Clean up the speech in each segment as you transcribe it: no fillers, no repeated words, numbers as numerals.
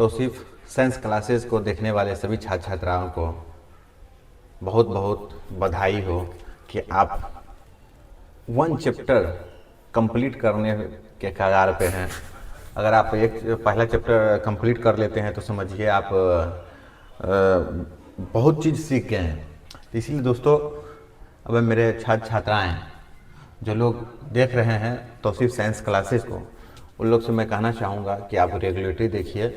Tausif science classes को देखने वाले सभी छात्र छात्राओं को बहुत बहुत बधाई हो कि आप 1 चैप्टर कंप्लीट करने के कगार पे हैं। अगर आप एक पहला चैप्टर कंप्लीट कर लेते हैं तो समझिए आप बहुत चीज़ सीख गए हैं। तो इसीलिए दोस्तों, अब मेरे छात्र छात्राएँ जो लोग देख रहे हैं तौसीफ साइंस क्लासेस को, उन लोग से मैं कहना चाहूँगा कि आप रेगुलेटरी देखिए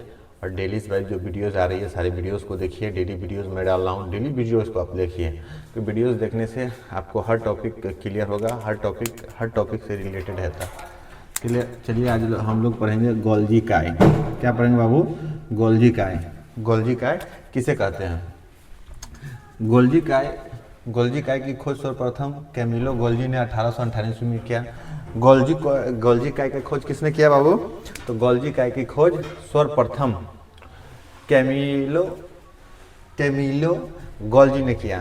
और डेली वाइज जो वीडियोस आ रही है सारे वीडियोस को देखिए। डेली वीडियोस मैं डाल रहा हूँ, डेली वीडियोस को आप देखिए। तो वीडियोस देखने से आपको हर टॉपिक क्लियर होगा, हर टॉपिक से रिलेटेड रहता क्लियर। चलिए आज हम लोग पढ़ेंगे गोल्जी काय। क्या पढ़ेंगे बाबू? गोल्जी काय। गोल्जी काय किसे कहते हैं? गोल्जी काय की खोज सर्वप्रथम कैमिलो गोल्जी ने 1898 में किया। गोल्जी काय की खोज किसने किया बाबू? तो गोल्जी काय की खोज सर्वप्रथम कैमिलो गोल्जी ने किया।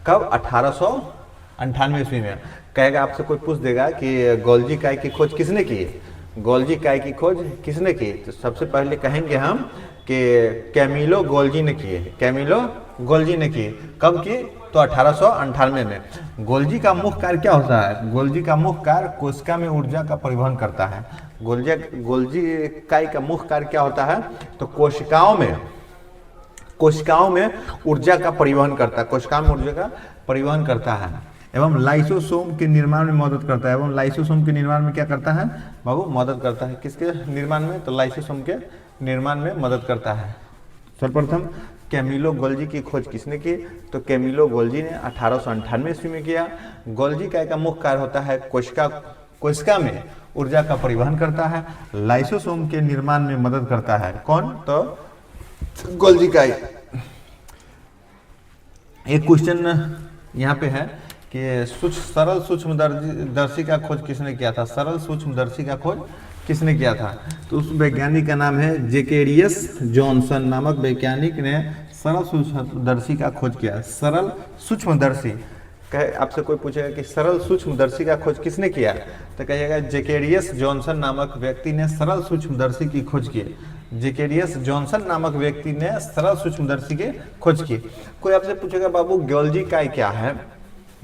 कब? 1898 ईस्वी में। कहेगा, आपसे कोई पूछ देगा कि गोल्जी काय की खोज किसने की? गोल्जी काय की खोज किसने की? तो सबसे पहले कहेंगे हम कि कैमिलो गोल्जी ने की। कैमिलो गोल्जी ने की। कब की? तो 1898 में। गोल्जी का मुख्य कार्य क्या होता है? गोल्जी का मुख्य कार्य कोशिका में ऊर्जा का परिवहन करता है। गोल्जी काय का मुख्य कार्य क्या होता है? तो कोशिकाओं में ऊर्जा का परिवहन करता है। कोशिकाओं में ऊर्जा का परिवहन करता है एवं लाइसोसोम के निर्माण में मदद करता है। एवं लाइसोसोम के निर्माण में क्या करता है बाबू? मदद करता है। किसके निर्माण में? तो लाइसोसोम के निर्माण में मदद करता है। सर्वप्रथम कैमिलो गोल्जी की खोज किसने की? तो कैमिलो गोल्जी ने 1898 ईस्वी में किया। गोल्जी काय का मुख्य कार्य होता है कोशिका में ऊर्जा का परिवहन करता है, लाइसोसोम के निर्माण में मदद करता है। कौन? तो गोल्जी काय। एक क्वेश्चन यहाँ पे है कि सरल सूक्ष्मदर्शी का खोज किसने किया था? सरल सूक्ष्मदर्शी का खोज किसने किया था? तो उस वैज्ञानिक का नाम है जैकेरियस जॉनसन नामक वैज्ञानिक ने सरल सूक्ष्मदर्शी का खोज किया। सरल सूक्ष्मदर्शी आपसे कोई पूछेगा कि सरल सूक्ष्मदर्शी का खोज किसने किया? तो कहिएगा जैकेरियस जॉनसन नामक व्यक्ति ने सरल सूक्ष्मदर्शी की खोज की। जैकेरियस जॉनसन नामक व्यक्ति ने सरल सूक्ष्मदर्शी की खोज की। कोई आपसे पूछेगा बाबू गोल्जी काय क्या है?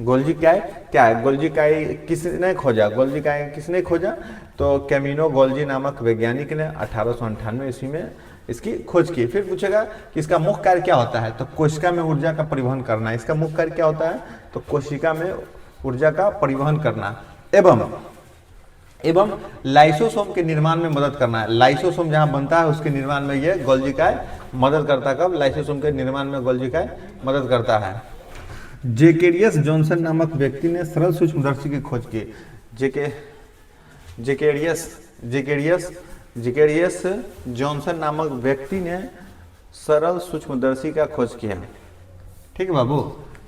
गोल्जी काय क्या है? गोल्जी काय किसने खोजा? गोल्जी काय किसने खोजा? तो कैमिलो गोल्जी नामक वैज्ञानिक ने 1898 ईस्वी में इसकी खोज की। फिर पूछेगा कि इसका मुख्य कार्य क्या होता है? तो कोशिका में ऊर्जा का परिवहन करना। इसका मुख्य कार्य क्या होता है? तो कोशिका में ऊर्जा का परिवहन करना एवं लाइसोसोम के निर्माण में मदद करना है। लाइसोसोम जहां बनता है उसके निर्माण में ये गोल्जी काय मदद करता है। कब? लाइसोसोम के निर्माण में गोल्जी काय मदद करता है। जैकेरियस जॉनसन नामक व्यक्ति ने सरल सूक्ष्मदर्शी की खोज की। जैकेरियस जॉनसन नामक व्यक्ति ने सरल सूक्ष्मदर्शी का खोज किया। ठीक है बाबू।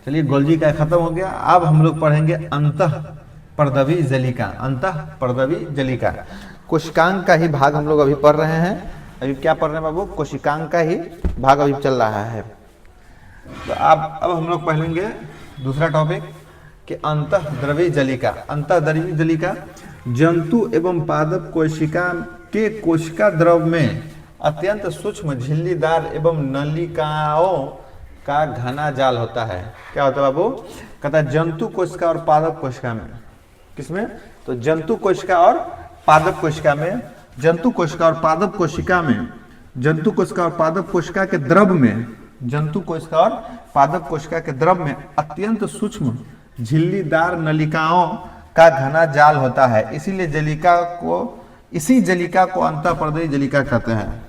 चलिए गोल्जी का खत्म हो गया। अब हम लोग पढ़ेंगे अंतःपर्दवी जलिका। अंतःपर्दवी जलिका कोशिकांग का ही भाग हम लोग अभी पढ़ रहे हैं। अभी क्या पढ़ रहे हैं बाबू? कोशिकांग का ही भाग अभी चल रहा है। तो अब हम लोग पढ़ेंगे दूसरा टॉपिक कि अंतःद्रवी जलिका। अंतःद्रवी जलिका जंतु एवं पादप कोशिका के कोशिका द्रव में अत्यंत सूक्ष्म झिल्लीदार एवं नलिकाओं का घना जाल होता है। क्या होता है बाबू? कहता है जंतु कोशिका और पादप कोशिका में। किसमें? तो जंतु कोशिका और पादप कोशिका में। जंतु कोशिका और पादप कोशिका में, जंतु कोशिका और पादप कोशिका के द्रव में, जंतु कोशिका और पादप कोशिका के द्रव में अत्यंत सूक्ष्म झिल्लीदार नलिकाओं का घना जाल होता है। इसी जलिका को अंतःपर्दवी जलिका कहते हैं।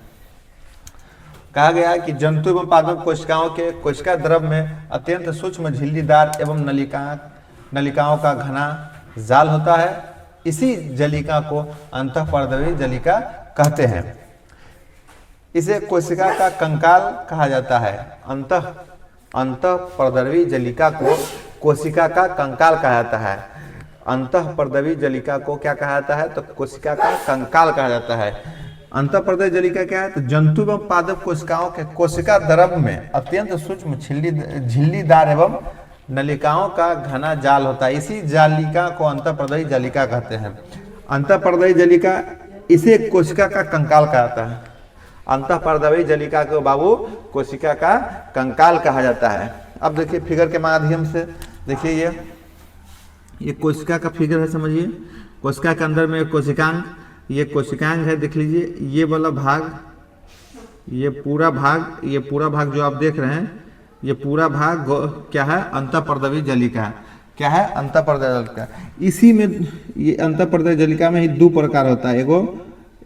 कहा गया कि जंतु एवं पादप कोशिकाओं के कोशिका द्रव में अत्यंत सूक्ष्म झिल्लीदार एवं नलिकाओं का घना जाल होता है। इसी जलिका को अंतःपर्दवी जलिका कहते हैं। इसे कोशिका का कंकाल कहा जाता है। अंतःपर्दवी जलिका को कोशिका का कंकाल कहा जाता है। अंतःपर्दवी जलिका को क्या कहा जाता है? तो कोशिका का कंकाल कहा जाता है। अंतःपर्दवी जलिका क्या है? तो जंतु एवं पादप कोशिकाओं के कोशिका द्रव में अत्यंत सूक्ष्म झिल्लीदार एवं नलिकाओं का घना जाल होता है। इसी जालिका को अंतःपर्दवी जलिका कहते हैं। अंतःपर्दवी जलिका इसे कोशिका का कंकाल कहा जाता है। अंतःपर्दवी जलिका को बाबू कोशिका का कंकाल कहा जाता है। अब देखिए फिगर के माध्यम से देखिए, ये कोशिका का फिगर है, समझिए। कोशिका के अंदर में कोशिकांग, ये कोशिकांग है, देख लीजिए। ये वाला भाग, ये पूरा भाग जो आप देख रहे हैं, ये पूरा भाग क्या है, अंतःपर्दवी जलिका। क्या है, अंतःपर्दवी जलिका। इसी में ये अंतःपर्दवी जलिका में ही दो प्रकार होता है। एगो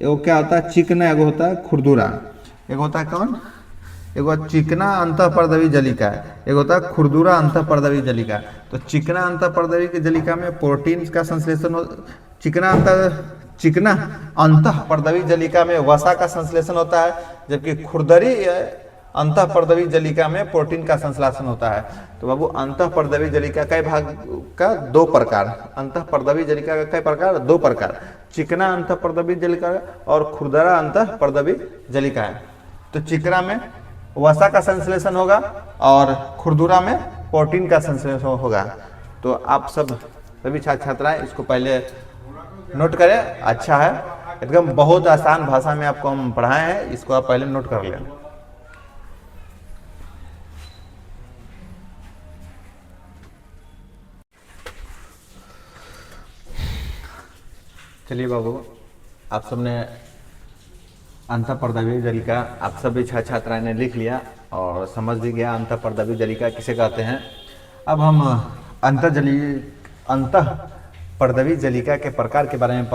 क्या होता है, चिकना, एगो होता है खुरदुरा। एगो होता है कौन, एगो चिकना अंतःपर्दवी जलिका, एगो होता है खुरदुरा अंतःपर्दवी जलिका। तो चिकना अंतःपर्दवी की जलिका में प्रोटीन का संश्लेषण हो, चिकना अंतःपर्दवी जलिका में वसा का संश्लेषण होता है, जबकि खुरदरी अंतःपर्दवी जलिका में प्रोटीन का संश्लेषण होता है। तो बाबू अंतःपर्दवी जलिका कई भाग का दो प्रकार, अंतःपर्दवी जलिका का कई प्रकार, दो प्रकार, चिकना अंतःपर्दवी जलिका और खुरदरा अंतःपर्दवी जलिका है। तो चिकना में वसा का संश्लेषण होगा और खुरदुरा में प्रोटीन का संश्लेषण होगा। तो आप सब सभी छात्र छात्राएं इसको पहले नोट करें, अच्छा है, एकदम बहुत आसान भाषा में आपको हम पढ़ाए हैं, इसको आप पहले नोट कर लें। चलिए बाबू, आप सबने अंतःपर्दवी जलिका आप सभी छात्र छात्राएं ने लिख लिया और समझ भी गया अंतःपर्दवी जलिका किसे कहते हैं। अब हम अंतःपर्दवी जलिका के प्रकार के बारे में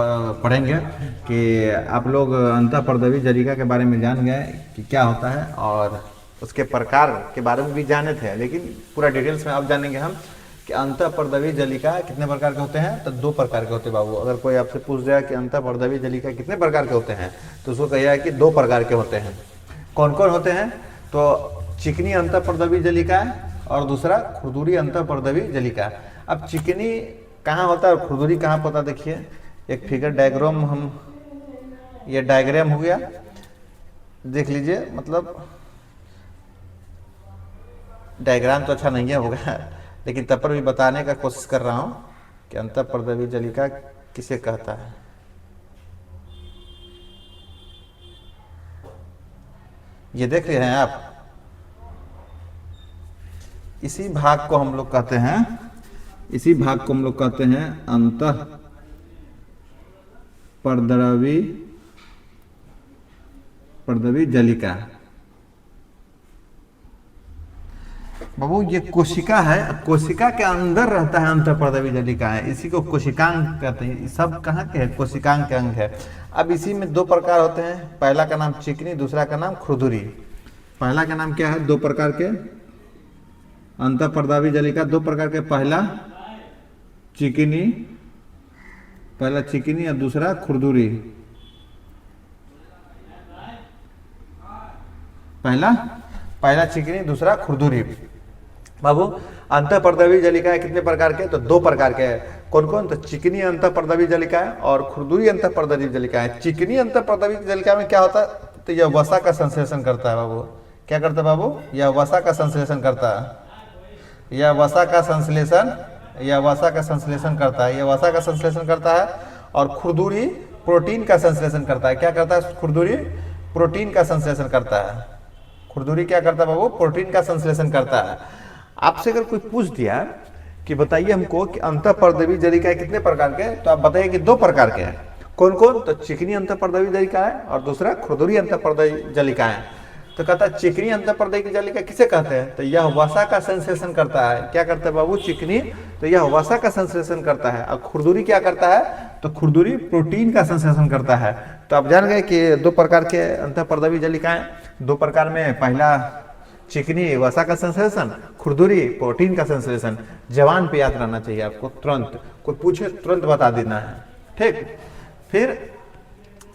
पढ़ेंगे कि आप लोग अंतःपर्दवी जलिका के बारे में जान गए कि क्या होता है और उसके प्रकार के बारे में भी जाने थे, लेकिन पूरा डिटेल्स में अब जानेंगे हम कि अंतःपर्दवी जलिका कितने प्रकार के होते हैं। तो दो प्रकार के होते हैं बाबू। अगर कोई आपसे पूछ जाए कि अंतःपर्दवी जलिका कितने प्रकार के होते हैं, तो उसको कहिए कि दो प्रकार के होते हैं। कौन कौन होते हैं, तो चिकनी अंतःपर्दवी जलिका और दूसरा खुरदुरी अंतःपर्दवी जलिका। अब चिकनी कहाँ होता है और खुरदुरी कहाँ होता है, देखिए एक फिगर डायग्राम, हम ये डायग्राम हो गया, देख लीजिए। मतलब डायग्राम तो अच्छा नहीं है होगा, लेकिन तब पर भी बताने का कोशिश कर रहा हूं कि अंतःपर्दवी जलिका किसे कहता है। ये देख रहे हैं आप, इसी भाग को हम लोग कहते हैं, इसी भाग को हम लोग कहते हैं अंतःपर्दवी जलिका। बाबू ये कोशिका है, कोशिका के अंदर रहता है अंतःपर्दवी जलिका है, इसी को कोशिकांग कहते हैं। सब कहाँ के है, कोशिकांग के अंग है। अब इसी में दो प्रकार होते हैं, पहला का नाम चिकनी, दूसरा का नाम खुरदुरी। पहला का नाम क्या है, दो प्रकार के अंतःपर्दवी जलिका, दो प्रकार के, पहला चिकनी और दूसरा खुरदुरी। पहला चिकनी, दूसरा खुरदुरी। बाबू अंतःपर्दवी जलिका है कितने प्रकार के, तो दो प्रकार के हैं। कौन कौन, तो चिकनी अंतःपर्दवी जलिका है और खुरदुरी अंतःपर्दवी जलिका है। चिकनी अंतःपर्दवी जलिका में क्या होता है, तो यह वसा का संश्लेषण करता है बाबू। क्या करता है बाबू, यह वसा का संश्लेषण करता है, यह वसा का संश्लेषण करता है। और खुरदुरी प्रोटीन का संश्लेषण करता है। क्या करता है खुरदुरी, प्रोटीन का संश्लेषण करता है। खुरदुरी क्या करता है बाबू, प्रोटीन का संश्लेषण करता है। आपसे अगर कोई पूछ दिया कि बताइए हमको कि अंतःपर्दवी जलिका कितने प्रकार के, तो आप बताइए कि दो प्रकार के हैं। कौन कौन, तो चिकनी अंतःपर्दवी जलिका है और दूसरा खुरदुरी अंतःपर्दवी जलिका है। तो कहता है चिकनी अंतःपर्दवी जलिका किसे कहते हैं, तो यह वसा का संश्लेषण करता है। क्या करता है बाबू, चिकनी, तो यह वसा का संश्लेषण करता है। और खुरदुरी क्या करता है, तो खुरदुरी प्रोटीन का संश्लेषण करता है। तो आप जान गए कि दो प्रकार के अंतःपर्दवी जलिकाएं, दो प्रकार में, पहला चिकनी वसा का संश्लेषण, खुरदुरी प्रोटीन का संश्लेषण। जवान पे याद रहना चाहिए आपको, तुरंत कोई पूछे तुरंत बता देना है, ठीक। फिर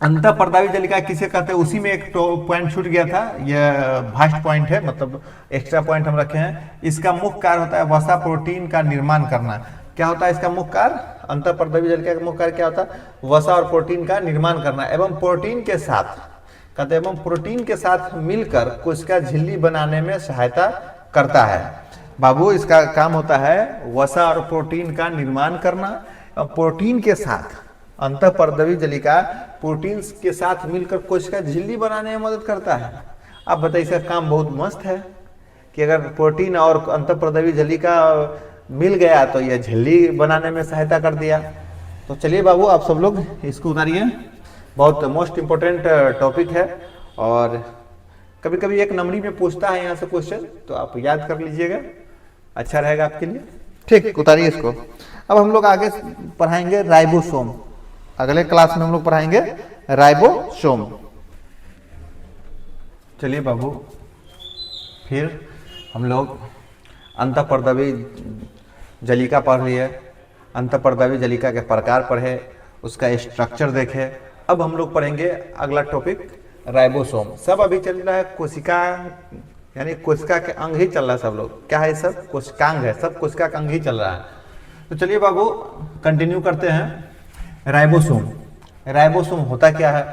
अंतःपर्दवी जलिका किसे कहते हैं, उसी में एक पॉइंट छूट गया था, यह भास्ट पॉइंट है, मतलब एक्स्ट्रा पॉइंट हम रखे हैं। इसका मुख्य कार्य होता है वसा प्रोटीन का निर्माण करना। क्या होता है इसका मुख्य कार्य, अंतःपर्दवी जलिका का मुख्य कार्य क्या होता है, वसा और प्रोटीन का निर्माण करना एवं प्रोटीन के साथ, कहते हैं एवं प्रोटीन के साथ मिलकर कोशिका झिल्ली बनाने में सहायता करता है। बाबू इसका काम होता है वसा और प्रोटीन का निर्माण करना, प्रोटीन के साथ अंतःपर्दवी जलिका प्रोटीन्स के साथ मिलकर कोशिका झिल्ली बनाने में मदद करता है। अब बताइए, इसका काम बहुत मस्त है कि अगर प्रोटीन और अंतःपर्दवी जलिका मिल गया तो यह झिल्ली बनाने में सहायता कर दिया। तो चलिए बाबू, आप सब लोग इसको उतारिए, बहुत मोस्ट इम्पोर्टेंट टॉपिक है और कभी कभी एक नंबरी में पूछता है यहाँ से क्वेश्चन, तो आप याद कर लीजिएगा, अच्छा रहेगा आपके लिए। ठीक, उतारिए इसको। अब हम लोग आगे पढ़ाएंगे राइबोसोम। अगले क्लास में हम लोग पढ़ाएंगे राइबोसोम। चलिए बाबू, फिर हम लोग अंतःपर्दवी जलिका पढ़ लिए, अंतःपर्दवी जलिका के प्रकार पढ़े, उसका स्ट्रक्चर देखे। अब हम लोग पढ़ेंगे अगला टॉपिक राइबोसोम। सब अभी चल रहा है कोशिका, यानी कोशिका के अंग ही चल रहा है। सब लोग क्या है, सब कोशिकांग है, सब कोशिका का अंग ही चल रहा है। तो चलिए बाबू कंटिन्यू करते हैं। राइबोसोम, राइबोसोम होता क्या है?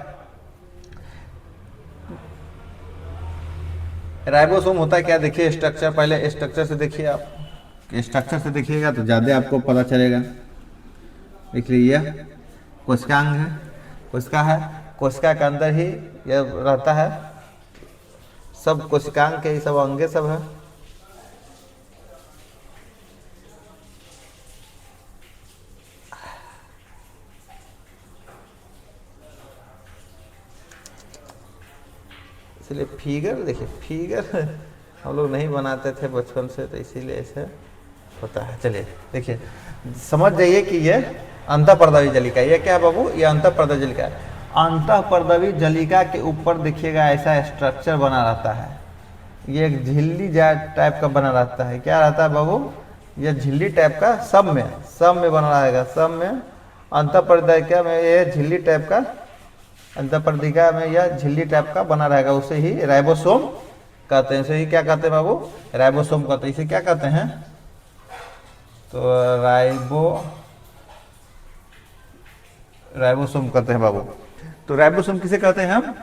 राइबोसोम होता क्या, देखिए स्ट्रक्चर, पहले स्ट्रक्चर से देखिए। आप स्ट्रक्चर से देखिएगा तो ज़्यादा आपको पता चलेगा। देख लीजिए, कोशिकांग है, कोशिका है, कोशिका के अंदर ही यह रहता है। सब कोशिकांग के ही सब अंगे सब है। इसलिए फिगर देखिए, फिगर हम लोग नहीं बनाते थे बचपन से, तो इसीलिए ऐसे होता है। चलिए देखिए, समझ जाइए कि ये अंतःपर्दवी जलिका, ये क्या है बाबू, ये अंतःपर्दवी जलिका है। अंतःपर्दवी जलिका के ऊपर देखिएगा ऐसा स्ट्रक्चर बना रहता है, ये एक झिल्ली टाइप का बना रहता है। क्या रहता है बाबू, ये झिल्ली टाइप का, सब में बना रहेगा, सब में अंतःपर्दिका में ये झिल्ली टाइप का, अंतःपर्दिका में यह झिल्ली टाइप का बना रहेगा। उसे ही राइबोसोम कहते हैं। इसे ही क्या कहते हैं बाबू, राइबोसोम कहते हैं। इसे क्या कहते हैं, तो राइबोसोम कहते हैं बाबू। तो राइबोसोम किसे कहते हैं हम?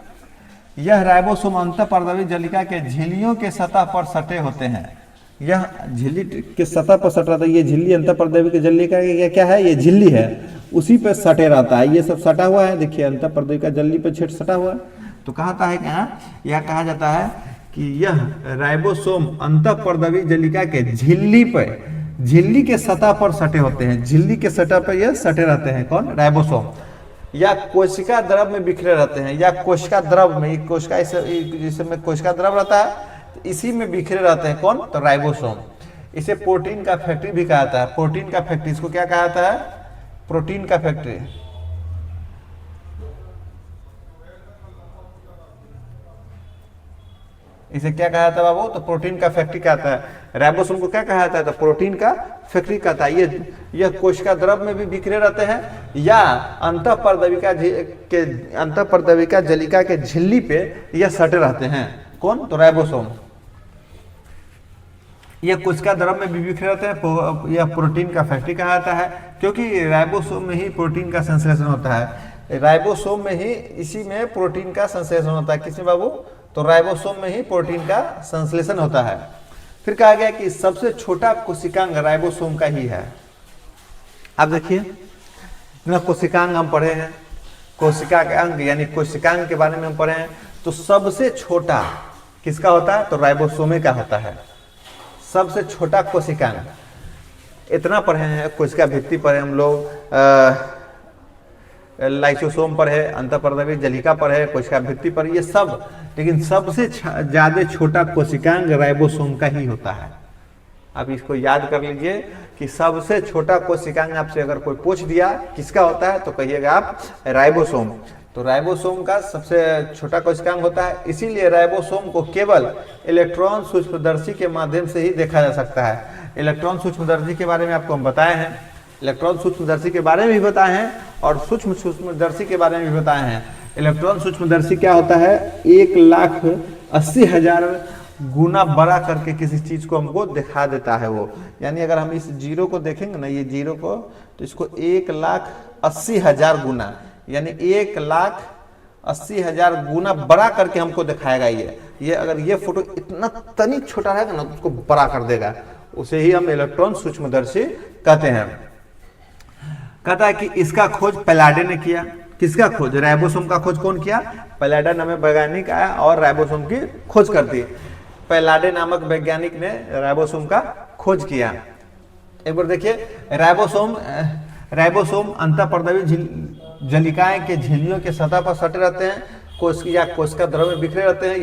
यह राइबोसोम अंतःपर्दवी जलिका के झिल्लियों के सतह पर सटे होते हैं। यह झिल्ली के सतह पर सट रहता है। ये झिल्ली अंतःपर्दवी के जलिका का क्या है, ये झिल्ली है, उसी पे सटे रहता है। ये सब सटा हुआ है, देखिए अंतःपर्दवी का झिल्ली पे छेद सटा हुआ है। तो कहता है क्या, यह कहा जाता है कि यह राइबोसोम अंतःपर्दवी जलिका के झिल्ली पे, झिल्ली के सतह पर सटे होते हैं। झिल्ली के सतह पर यह सटे रहते हैं। कौन? राइबोसोम। या कोशिका द्रव में बिखरे रहते हैं, या कोशिका द्रव में, कोशिका जिसमें कोशिका द्रव रहता है इसी में बिखरे रहते हैं। कौन? तो राइबोसोम। इसे प्रोटीन का फैक्ट्री भी कहा जाता है। प्रोटीन का फैक्ट्री, इसको क्या कहा जाता है? प्रोटीन का फैक्ट्री। इसे क्या कहा जाता है बाबू? तो प्रोटीन का फैक्ट्री कहता है। राइबोसोम को क्या कहा जाता है? तो प्रोटीन का फैक्ट्री कहता है। यह कोशिका द्रव में भी बिखरे रहते हैं, या अंतःपर्दविका जलिका के झिल्ली पे यह सटे रहते हैं। कौन? तो राइबोसोम। यह कोशिका द्रव में भी बिखरे रहते हैं। यह प्रोटीन का फैक्ट्री कहा जाता है, क्योंकि राइबोसोम में ही प्रोटीन का संश्लेषण होता है। राइबोसोम में ही, इसी में प्रोटीन का संश्लेषण होता है। किसमें बाबू? तो राइबोसोम में ही प्रोटीन का संश्लेषण होता है। फिर कहा गया कि सबसे छोटा कोशिकांग राइबोसोम का ही है। अब देखिए, इतना कोशिकांग हम पढ़े हैं, कोशिका के अंग यानी कोशिकांग के बारे में हम पढ़े हैं। तो सबसे छोटा किसका होता है? तो राइबोसोम का होता है, सबसे छोटा कोशिकांग। इतना पढ़े हैं, कोशिका भित्ति पढ़े हम लोग, लाइसोसोम पर है, अंतःपर्दवी जलिका पर है, कोशिका भित्ति पर, ये सब। लेकिन सबसे ज्यादा छोटा कोशिकांग राइबोसोम का ही होता है। आप इसको याद कर लीजिए कि सबसे छोटा कोशिकांग आपसे अगर कोई पूछ दिया किसका होता है, तो कहिएगा आप राइबोसोम। तो राइबोसोम का सबसे छोटा कोशिकांग होता है। इसीलिए राइबोसोम को केवल इलेक्ट्रॉन सूक्ष्मदर्शी के माध्यम से ही देखा जा सकता है। इलेक्ट्रॉन सूक्ष्मदर्शी के बारे में आपको हम बताए हैं, इलेक्ट्रॉन सूक्ष्मदर्शी के बारे में भी बताए हैं और सूक्ष्मदर्शी के बारे में भी बताए हैं। इलेक्ट्रॉन सूक्ष्मदर्शी क्या होता है? 1,80,000 गुना बड़ा करके किसी चीज को हमको दिखा देता है वो। यानी अगर हम इस जीरो को देखेंगे ना, ये जीरो को, तो इसको 1,80,000 गुना, यानी 1,80,000 गुना बड़ा करके हमको दिखाएगा। ये अगर ये फोटो इतना तनिक छोटा रहेगा ना, तो उसको बड़ा कर देगा। उसे ही हम इलेक्ट्रॉन सूक्ष्मदर्शी कहते हैं। कहता है कि इसका खोज पैलाडे ने किया। किसका खोज? राइबोसोम का खोज कौन किया? पैलाडा नामक वैज्ञानिक आया और राइबोसोम की खोज कर दी। पैलाडे नामक वैज्ञानिक ने राइबोसोम का खोज किया। एक बार देखिए, राइबोसोम अंतःपर्दवी जलिकाएं के झिल्लियों के सतह पर सटे रहते हैं, कोशिका द्रव में बिखरे रहते हैं।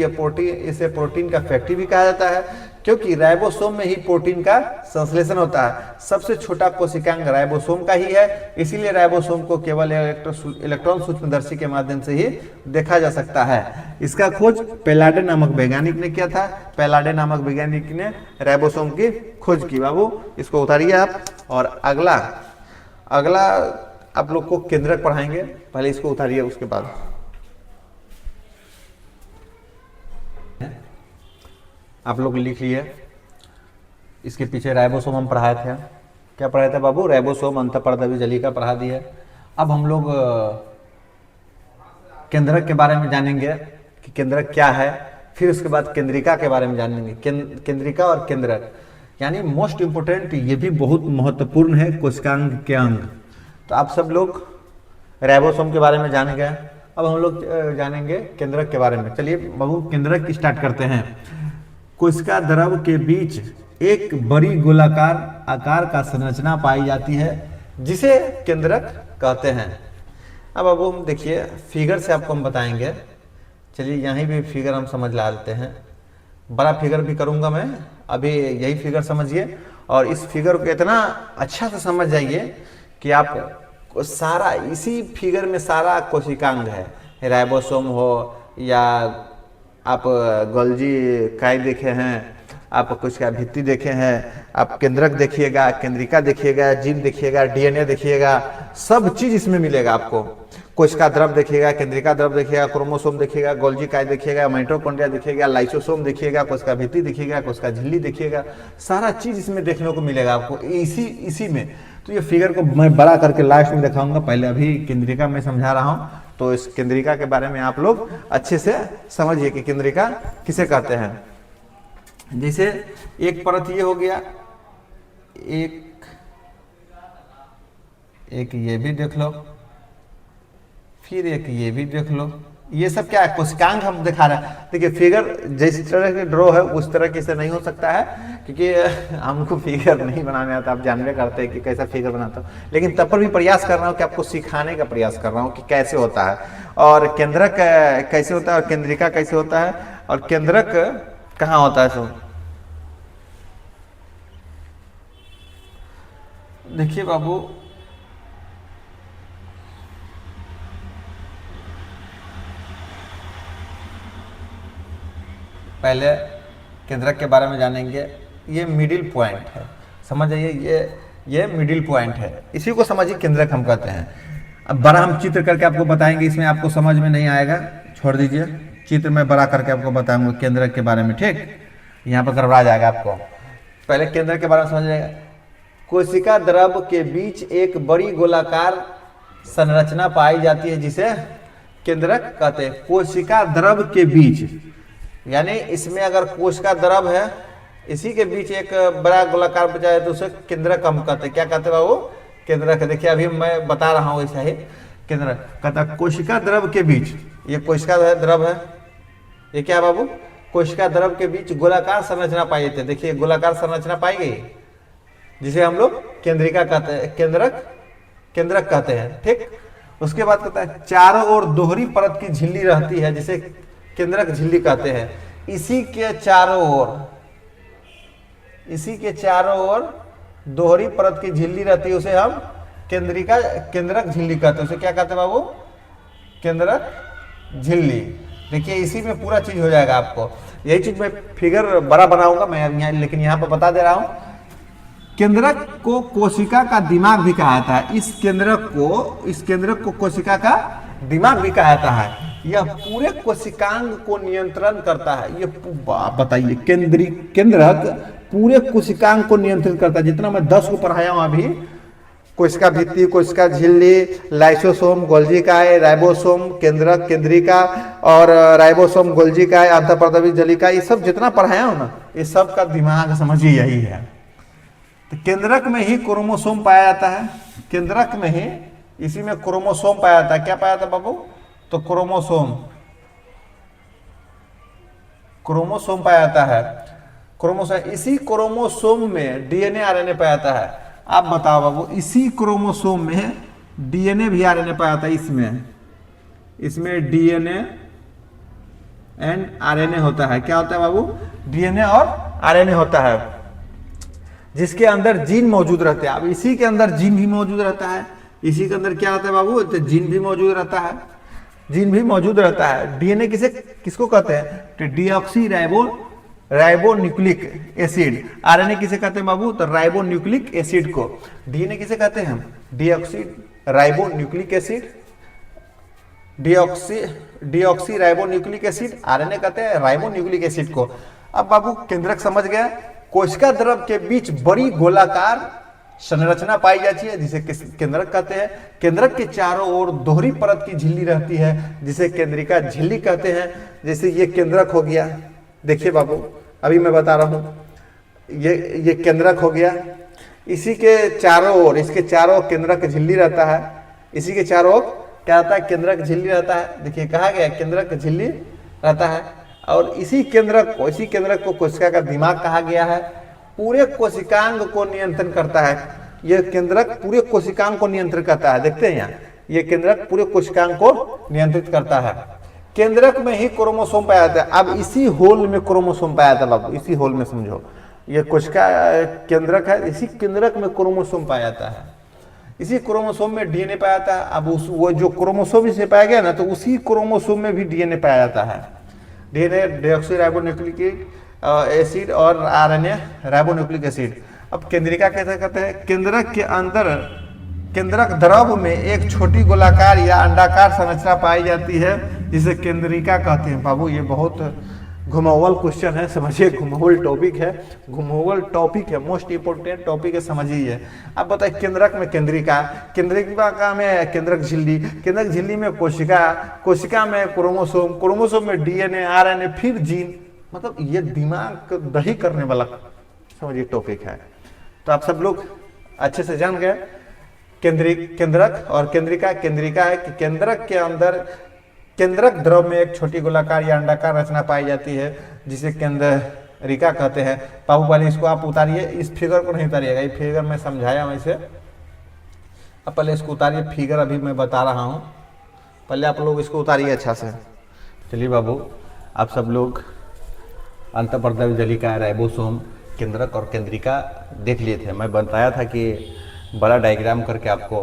इसे प्रोटीन का फैक्ट्री भी कहा जाता है, क्योंकि राइबोसोम में ही प्रोटीन का संश्लेषण होता है। सबसे छोटा कोशिकांग राइबोसोम का ही है, इसीलिए राइबोसोम को केवल इलेक्ट्रॉन सूक्ष्मदर्शी के माध्यम से ही देखा जा सकता है। इसका खोज पैलाडे नामक वैज्ञानिक ने किया था। पैलाडे नामक वैज्ञानिक ने राइबोसोम की खोज की। बाबू इसको उतारिए आप, और अगला आप लोग को केंद्रक पढ़ाएंगे। पहले इसको उतारिए, उसके बाद आप लोग लिख लिए। इसके पीछे राइबोसोम हम पढ़ाए थे। क्या पढ़ाया था बाबू? राइबोसोम अंतःपर्दवी जलिका पढ़ा दी है। अब हम लोग केंद्रक के बारे में जानेंगे कि केंद्रक क्या है। फिर उसके बाद केंद्रिका के बारे में जानेंगे। केंद्रिका और केंद्रक यानी मोस्ट इंपोर्टेंट, ये भी बहुत महत्वपूर्ण है कोशिकांग के अंग। तो आप सब लोग राइबोसोम के बारे में जान गए। अब हम लोग जानेंगे केंद्रक के बारे में। चलिए बाबू केंद्रक स्टार्ट करते हैं। कोशिका द्रव के बीच एक बड़ी गोलाकार आकार का संरचना पाई जाती है, जिसे केंद्रक कहते हैं। अब हम देखिए, फिगर से आपको हम बताएंगे। चलिए यहीं भी फिगर हम समझ ला लेते हैं। बड़ा फिगर भी करूंगा मैं, अभी यही फिगर समझिए, और इस फिगर को इतना अच्छा से समझ जाइए कि आप सारा, इसी फिगर में सारा कोशिकांग है। राइबोसोम हो या आप गोल्जी काय देखे हैं, आप कोशिका भित्ति देखे हैं, आप केंद्रक देखिएगा, केंद्रिका देखिएगा, जीव देखिएगा, डीएनए देखिएगा, सब चीज इसमें मिलेगा आपको। कोशिका द्रव देखिएगा, केंद्रिका द्रव देखिएगा, क्रोमोसोम देखिएगा, गोल्जी काय देखिएगा, माइटोकॉन्ड्रिया देखिएगा, लाइसोसोम देखिएगा, कोशिका भित्ति देखिएगा, कोशिका झिल्ली देखिएगा, सारा चीज इसमें देखने को मिलेगा आपको इसी में। तो ये फिगर को मैं बड़ा करके लास्ट में दिखाऊंगा। पहले अभी केंद्रिका में समझा रहा हूँ, तो इस केंद्रिका के बारे में आप लोग अच्छे से समझिए कि केंद्रिका किसे कहते हैं। जैसे एक परत ये हो गया, एक ये भी देख लो, फिर एक ये भी देख लो। ये सब क्या है? कोशिकांग हम दिखा रहे हैं। देखिए फिगर जिस तरह के ड्रॉ है उस तरह की से नहीं हो सकता है, क्योंकि हमको फिगर नहीं बनाने आता। आप जानते करते हैं कि कैसा फिगर बनाता हूँ, लेकिन तब पर भी प्रयास कर रहा हूँ कि आपको सिखाने का प्रयास कर रहा हूँ कि कैसे होता है, और केंद्रक कैसे होता है, और केंद्रिका कैसे होता है, और केंद्रक कहाँ होता है। सो देखिए बाबू, पहले केंद्रक के बारे में जानेंगे। ये मिडिल पॉइंट है, समझ जाइए, ये मिडिल पॉइंट है, इसी को समझिए केंद्रक हम कहते हैं। अब बड़ा हम चित्र करके आपको बताएंगे, इसमें आपको समझ में नहीं आएगा, छोड़ दीजिए। चित्र में बड़ा करके आपको बताऊंगा केंद्रक के बारे में, ठीक। यहाँ पर गड़बड़ा जाएगा आपको। पहले केंद्रक के बारे में समझ जाएगा। कोशिका द्रव के बीच एक बड़ी गोलाकार संरचना पाई जाती है, जिसे केंद्रक कहते हैं। कोशिका द्रव के बीच यानी इसमें अगर कोशिका द्रव है, इसी के बीच एक बड़ा गोलाकार बचा है, तो उसे केंद्रक हम कहते हैं। क्या कहते हैं बाबू? केंद्रक। देखिए अभी मैं बता रहा हूँ ऐसा ही। केंद्रक कहता कोशिका द्रव के बीच, ये कोशिका द्रव है, ये क्या है बाबू? कोशिका द्रव के बीच गोलाकार संरचना पाई जाती है। देखिए गोलाकार संरचना पाई गई, जिसे हम लोग केंद्रिका कहते हैं, केंद्रक कहते हैं, ठीक। उसके बाद कहता है चारों ओर दोहरी परत की झिल्ली रहती है, जिसे केंद्रक झिल्ली कहते हैं। इसी के चारों ओर दोहरी परत की झिल्ली रहती है, उसे हम केंद्रक झिल्ली कहते हैं। उसे क्या कहते हैं बाबू? केंद्रक झिल्ली। देखिए इसी में पूरा चीज हो जाएगा आपको। यही चीज मैं फिगर बड़ा बनाऊंगा मैं यहाँ, लेकिन यहाँ पर बता दे रहा हूँ। केंद्रक को कोशिका का दिमाग भी कहा जाता है। इस केंद्रक को कोशिका का दिमाग भी कहा जाता है। यह पूरे कोशिकांग को नियंत्रण करता है। ये बताइए, केंद्रक पूरे कोशिकांग को नियंत्रित करता है। जितना मैं 10 को पढ़ाया हूं अभी, कोशिका भित्ति, कोशिका झिल्ली, लाइसोसोम, गोल्जी काय, राइबोसोम, केंद्रक, केंद्रिका और राइबोसोम, गोल्जी काय, अंतःपर्दवी जलिका, ये सब जितना पढ़ाया हूं ना, ये सब का दिमाग समझिए यही है। तो केंद्रक में ही क्रोमोसोम पाया जाता है, केंद्रक में ही इसी में क्रोमोसोम पाया जाता है। क्या पाया जाता है बाबू? तो क्रोमोसोम, क्रोमोसोम पाया जाता है। क्रोमोसोम, इसी क्रोमोसोम में डीएनए आरएनए पाया जाता है। आप बताओ बाबू, इसी क्रोमोसोम में डीएनए भी आरएनए पाया जाता है। इसमें डीएनए एंड आरएनए होता है। क्या होता है बाबू? डीएनए और आरएनए होता है, जिसके अंदर जीन मौजूद रहते हैं। अब इसी के अंदर जीन भी मौजूद रहता है। इसी के अंदर क्या होता है बाबू? तो जीन भी मौजूद रहता है, जीन भी मौजूद रहता है। डीएनए किसको कहते हैं? तो डीऑक्सी राइबोन्यूक्लिक एसिड। आरएनए किसे कहते हैं बाबू? तो राइबोन्यूक्लिक एसिड को। डीएनए किसे कहते हैं हम? Deoxy ribonucleic acid, deoxy ribonucleic acid. RNA कहते हैं राइबोन्यूक्लिक एसिड को। अब बाबू केंद्रक समझ गया। कोशिका द्रव के बीच बड़ी गोलाकार संरचना पाई जाती है जिसे केंद्रक कहते हैं। केंद्रक के चारों ओर दोहरी परत की झिल्ली रहती है जिसे केंद्रिका झिल्ली कहते हैं। जैसे ये केंद्रक हो गया, देखिए बाबू अभी मैं बता रहा हूँ, ये केंद्रक हो गया। इसी के चारों ओर, इसके चारों ओर केंद्रक झिल्ली रहता है। इसी के चारों ओर क्या होता है? केंद्रक झिल्ली रहता है। देखिए कहा गया केंद्रक झिल्ली रहता है। और इसी केंद्रक को कोशिका का दिमाग कहा गया है। पूरे कोशिकांग को नियंत्रण करता है। यह केंद्रक पूरे कोशिकांग को नियंत्रित करता है। देखते हैं यहाँ, यह केंद्रक पूरे कोशिकांग को नियंत्रित करता है। केंद्रक में ही क्रोमोसोम पाया जाता है। अब इसी होल में क्रोमोसोम पाया जाता है बाबू, इसी होल में समझो, ये कोशिका केंद्रक है, इसी केंद्रक में क्रोमोसोम पाया जाता है। इसी क्रोमोसोम में डीएनए पाया जाता है। अब वो जो क्रोमोसोम इसमें पाया गया ना, तो उसी क्रोमोसोम में भी डीएनए पाया जाता है। डीएनए डीऑक्सी राइबोन्यूक्लिक एसिड और आरएनए राइबोन्यूक्लिक एसिड। अब केंद्रिका कैसे कहते हैं? केंद्रक के अंदर, केंद्रक द्रव में एक छोटी गोलाकार या अंडाकार संरचना पाई जाती है जिसे केंद्रिका कहते हैं। बाबू ये बहुत घुमावल क्वेश्चन है, समझिए, घुमावल टॉपिक है, मोस्ट इंपोर्टेंट टॉपिक है, समझिए। अब बताइए केंद्रक में केंद्रिका में केंद्रक झिल्ली में कोशिका में क्रोमोसोम में डीएनए आरएनए फिर जीन। मतलब ये दिमाग दही करने वाला समझिए टॉपिक है। तो आप सब लोग अच्छे से जान गए केंद्रक और केंद्रिका है कि केंद्रक के अंदर केंद्रक द्रव में एक छोटी गोलाकार या अंडाकार रचना पाई जाती है जिसे केंद्रिका कहते हैं। बाबू पहले इसको आप उतारिए, इस फिगर को नहीं उतारिएगा, ये फिगर मैं समझाया वैसे। अब पहले इसको उतारिए, फिगर अभी मैं बता रहा हूँ, पहले आप लोग इसको उतारिए अच्छा से। चलिए बाबू, आप सब लोग अंतःपर्दव जलिका, राइबोसोम, केंद्रक और केंद्रिका देख लिए थे। मैं बताया था कि बड़ा डायग्राम करके आपको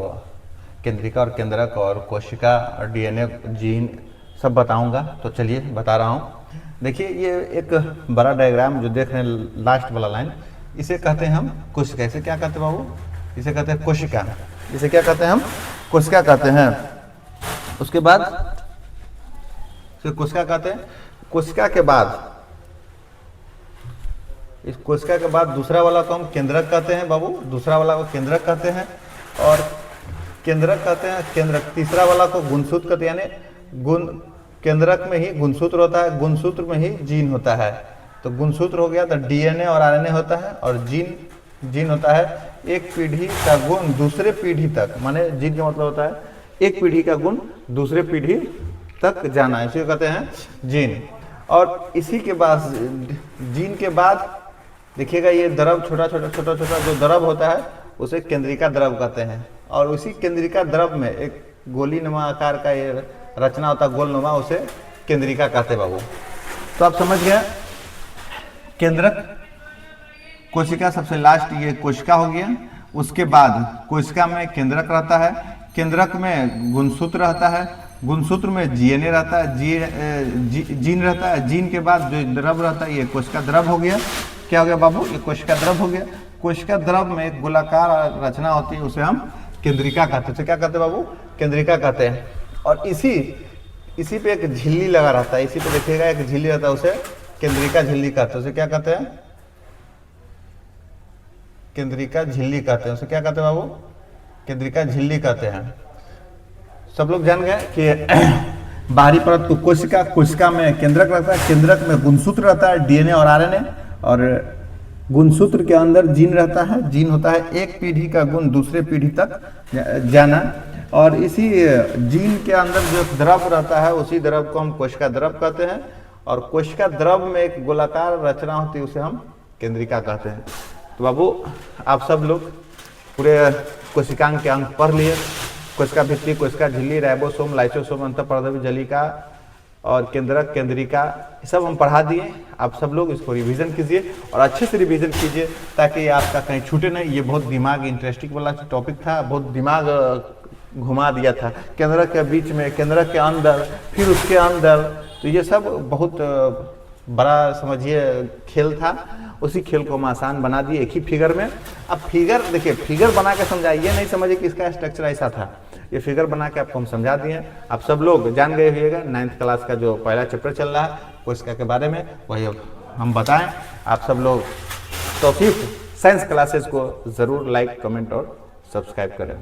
केंद्रिका और केंद्रक और कोशिका और डीएनए जीन सब बताऊंगा। तो चलिए बता रहा हूँ। देखिए ये एक बड़ा डायग्राम जो देख रहे हैं लास्ट वाला लाइन, इसे कहते हैं हम कोशिका। इसे क्या कहते हैं बाबू? इसे कहते हैं कोशिका। इसे क्या कहते हैं हम? कोशिका कहते हैं। उसके बाद कोशिका कहते हैं। कोशिका के बाद, इस कोशिका के बाद दूसरा वाला को हम केंद्रक कहते हैं बाबू, दूसरा वाला को केंद्रक कहते हैं और केंद्रक कहते हैं केंद्रक। तीसरा वाला को गुणसूत्र कहते हैं, यानी केंद्रक में ही गुणसूत्र होता है, गुणसूत्र में ही जीन होता है। तो गुणसूत्र हो गया तो डीएनए और आरएनए होता है और जीन होता है एक पीढ़ी का गुण दूसरे पीढ़ी तक, माने जीन का मतलब होता है एक पीढ़ी का गुण दूसरे पीढ़ी तक जाना, इसे कहते हैं जीन। और इसी के बाद जीन के बाद देखिएगा ये द्रव छोटा छोटा जो द्रव होता है उसे केंद्रिका द्रव कहते हैं। और उसी केंद्रिका द्रव में एक गोलीनुमा आकार का ये रचना होता है गोलनुमा, उसे केंद्रिका कहते हैं बाबू। तो आप समझ गए केंद्रक, कोशिका सबसे लास्ट ये कोशिका हो गया। उसके बाद कोशिका में केंद्रक रहता है, केंद्रक में गुणसूत्र रहता है, गुणसूत्र में डीएनए रहता है, जीन रहता है। जीन के बाद जो द्रव रहता है ये कोशिका द्रव हो गया। क्या हो गया बाबू? ये कोशिका द्रव हो गया। कोशिका द्रव में एक गोलाकार रचना होती है, उसे हम केंद्रिका कहते हैं। क्या कहते हैं बाबू? केंद्रिका कहते हैं। और इसी पे एक झिल्ली लगा रहता है, इसी पे देखिएगा एक झिल्ली रहता है, उसे केंद्रिका झिल्ली कहते हैं। उसे क्या कहते हैं? केंद्रिका झिल्ली कहते हैं। उसे क्या कहते हैं बाबू? केंद्रिका झिल्ली कहते हैं। सब लोग जान गए कि बाहरी परत को कोशिका में केंद्रक रहता है, केंद्रक में गुणसूत्र रहता है, डीएनए और आरएनए, और गुणसूत्र के अंदर जीन रहता है, जीन होता है एक पीढ़ी का गुण दूसरे पीढ़ी तक जाना, और इसी जीन के अंदर जो द्रव रहता है उसी द्रव को हम कोशिका द्रव कहते हैं, और कोशिका द्रव में एक गोलाकार रचना होती है उसे हम केंद्रिका कहते हैं। तो बाबू आप सब लोग पूरे कोशिकांग के अंग पढ़ लिए, कोशिका भित्ति, कोशिका झिल्ली, राइबोसोम, लाइसोसोम, अंतःपरदवी, जलिका और केंद्रक, केंद्रिका, ये सब हम पढ़ा दिए। आप सब लोग इसको रिवीजन कीजिए और अच्छे से रिवीजन कीजिए ताकि आपका कहीं छूटे नहीं। ये बहुत दिमाग इंटरेस्टिंग वाला टॉपिक था, बहुत दिमाग घुमा दिया था। केंद्रक के बीच में, केंद्रक के अंदर, फिर उसके अंदर, तो ये सब बहुत बड़ा समझिए खेल था। उसी खेल को हम आसान बना दिए एक ही फिगर में। अब फिगर देखिए, फिगर बना के समझाइए, ये नहीं समझिए कि इसका स्ट्रक्चर ऐसा था। ये फिगर बना के आपको हम समझा दिए, आप सब लोग जान गए होइएगा। 9th क्लास का जो पहला चैप्टर चल रहा है कोशिका के बारे में, वही अब हम बताएं। आप सब लोग तो साइंस क्लासेस को ज़रूर लाइक, कमेंट और सब्सक्राइब करें।